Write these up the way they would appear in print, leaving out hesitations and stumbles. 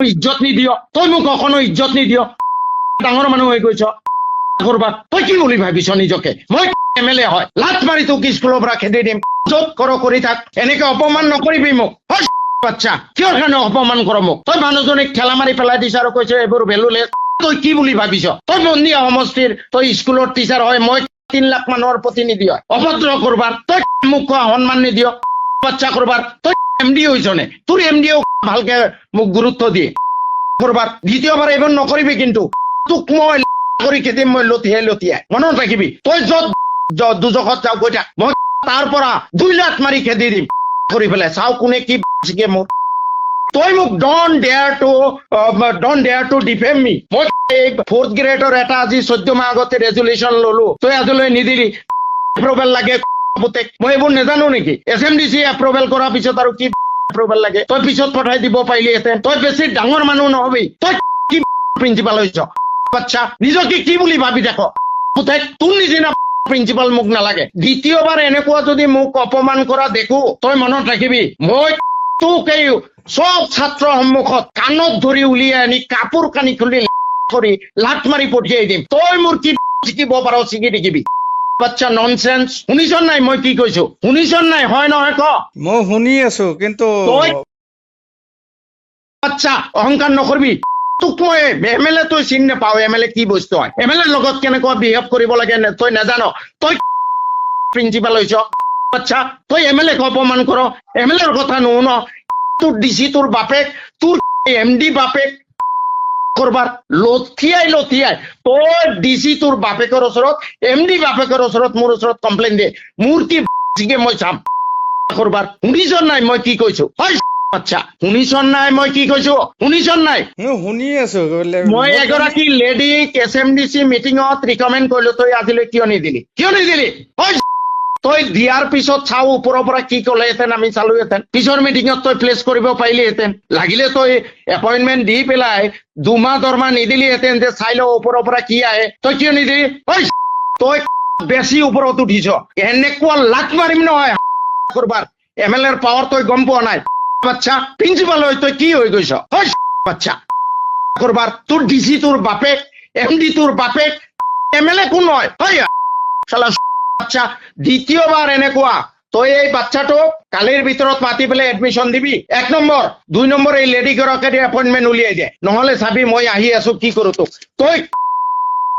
ইজ্জত নিদিয় তই মোক অকণো ইজ্জত নিদিয় ডাঙৰ মানুহ হৈ গৈছ কৰবাত তই কি বুলি ভাবিছ নিজকে মই এমএলএ হয় লাত মাৰি তোক স্কুলৰ পৰা খেদি দিম য'ত কৰ কৰি থাক এনেকে অপমান নকৰিবি মোক বাচ্চা কিহৰ কাৰণে অপমান কৰ মোক তই মানুহজনীক ঠেলা মাৰি পেলাই দিছ আৰু কৈছ এইবোৰ ভেলুলেছ তই কি বুলি ভাবিছ তই বন্দিয়া সমষ্টিৰ তই স্কুলৰ টিচাৰ হয় মই 3 লাখ মানুহৰ প্ৰতিনিধি হয় অভদ্ৰ কৰবাৰ তই মোক কোৱা সন্মান নিদিয় বাচ্চা কৰবাৰ তই এমডি হৈছনে তোৰ এমডিও ভালকে মোক গুৰুত্ব দিয়ে কৰবাৰ দ্বিতীয়বাৰ এইবোৰ নকৰিবি কিন্তু তোক মই কৰি খেদিম মই লতিয়াই মনত ৰাখিবি তই য'ত দুজখত যাও গৈ থাক মই তাৰ পৰা 2 লাখ মাৰি খেদি দিম কৰি পেলাই চাও কোনে কি শিকে মোৰ তই মোক ডন ডেয়াৰ টু ডিফেম মি মই 4th গ্ৰেডৰ এটা আজি 14 মাহ আগতে ৰেজুলেশ্যন ললো তই আজিলৈ নিদিলি এপ্ৰুভেল লাগে মই এইবোৰ নাজানো নেকি এছএমডিচি এপ্ৰুভেল কৰাৰ পিছত আৰু কি এপ্ৰুভেল লাগে তই পিছত পঠাই দিব পাৰিলিহেঁতেন তই বেছি ডাঙৰ মানুহ নহবি তই কি প্ৰিন্সিপাল হৈছ বাচ্চা নিজকে কি বুলি ভাবি থাক পুতেক তোৰ নিচিনা প্ৰিন্সিপাল মোক নালাগে দ্বিতীয়বাৰ এনেকুৱা যদি মোক অপমান কৰা দেখো তই মনত ৰাখিবি মই তোক এই সব ছাত্ৰৰ সন্মুখত কাণত ধৰি উলিয়াই আনি কাপোৰ কানি খুলি কৰি লাট মাৰি পঠিয়াই দিম তই মোৰ কি শিকিব পাৰ শিকি দেখিবি বাচ্চা ননসেন্স শুনিছ নাই মই কি কৈছো শুনিছ নাই হয় নহয় ক মই শুনি আছো কিন্তু তই বাচ্চা অহংকাৰ নকৰিবি তোক মই এমএলএ তই চিনি নাপাও এমএলএ কি বস্তু হয় এমএলএ লগত কেনেকুৱা বিহেভ কৰিব লাগে তই নাজান তই প্ৰিন্সিপাল হৈছ বাচ্চা তই এমএলএ অপমান কৰ এমএলএৰ কথা নুশুন তোৰ ডিচি তোৰ বাপেক তোৰ এমডি বাপেক কৰবাৰ লথিয়াই তই ডিচি তোৰ বাপেকৰ ওচৰত এমডি বাপেকৰ ওচৰত মোৰ ওচৰত কমপ্লেইন দে মোৰ কি মই চাম কৰবাৰ শুনিছ নাই মই কি কৈছো আচ্ছা শুনিছ নাই মই কি কৈছো শুনিছ নাই শুনি আছো মই এগৰাকী লেডিক এছএমডিচি মিটিঙত ৰিকমেণ্ড কৰিলো তই আজিলৈ কিয় নিদিলি তই দিয়াৰ পিছত চাও ওপৰৰ পৰা কি ক'লেহেঁতেন আমি চালোহেঁতেন পিছৰ মিটিঙত তই প্লেচ কৰিব পাৰিলিহেঁতেন লাগিলে তই এপইণ্টমেণ্ট দি পেলাই 2 মাহ দৰমহা নিদিলিহেঁতেন যে চাই লওঁ ওপৰৰ পৰা কি আহে তই কিয় নিদিলি তই বেছি ওপৰত উঠিছ এনেকুৱা লাট মাৰিম নহয় কৰবাৰ এমএলএৰ পাৱাৰ তই গম পোৱা নাই বাচ্চা প্ৰিন্সিপাল হৈ তই কি হৈ গৈছ বাচ্চা কৰবাৰ তোৰ ডিচি তোৰ বাপেক এমডি তোৰ বাপেক এমএলএ কোন হয় বাচ্চা দ্বিতীয়বাৰ এনেকুৱা তই এই বাচ্চাটোক কালিৰ ভিতৰত মাতি পেলাই এডমিশ্যন দিবি 1 নম্বৰ 2 নম্বৰ এই লেডি গৰাকীৰ এপইণ্টমেণ্ট উলিয়াই দে নহলে চাবি মই আহি আছো কি কৰো তোক তই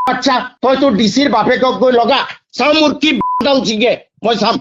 বাচ্চা তই তোৰ ডিচিৰ বাপেকক গৈ লগা চাও মোৰ কি ডাল জিগে মই চাম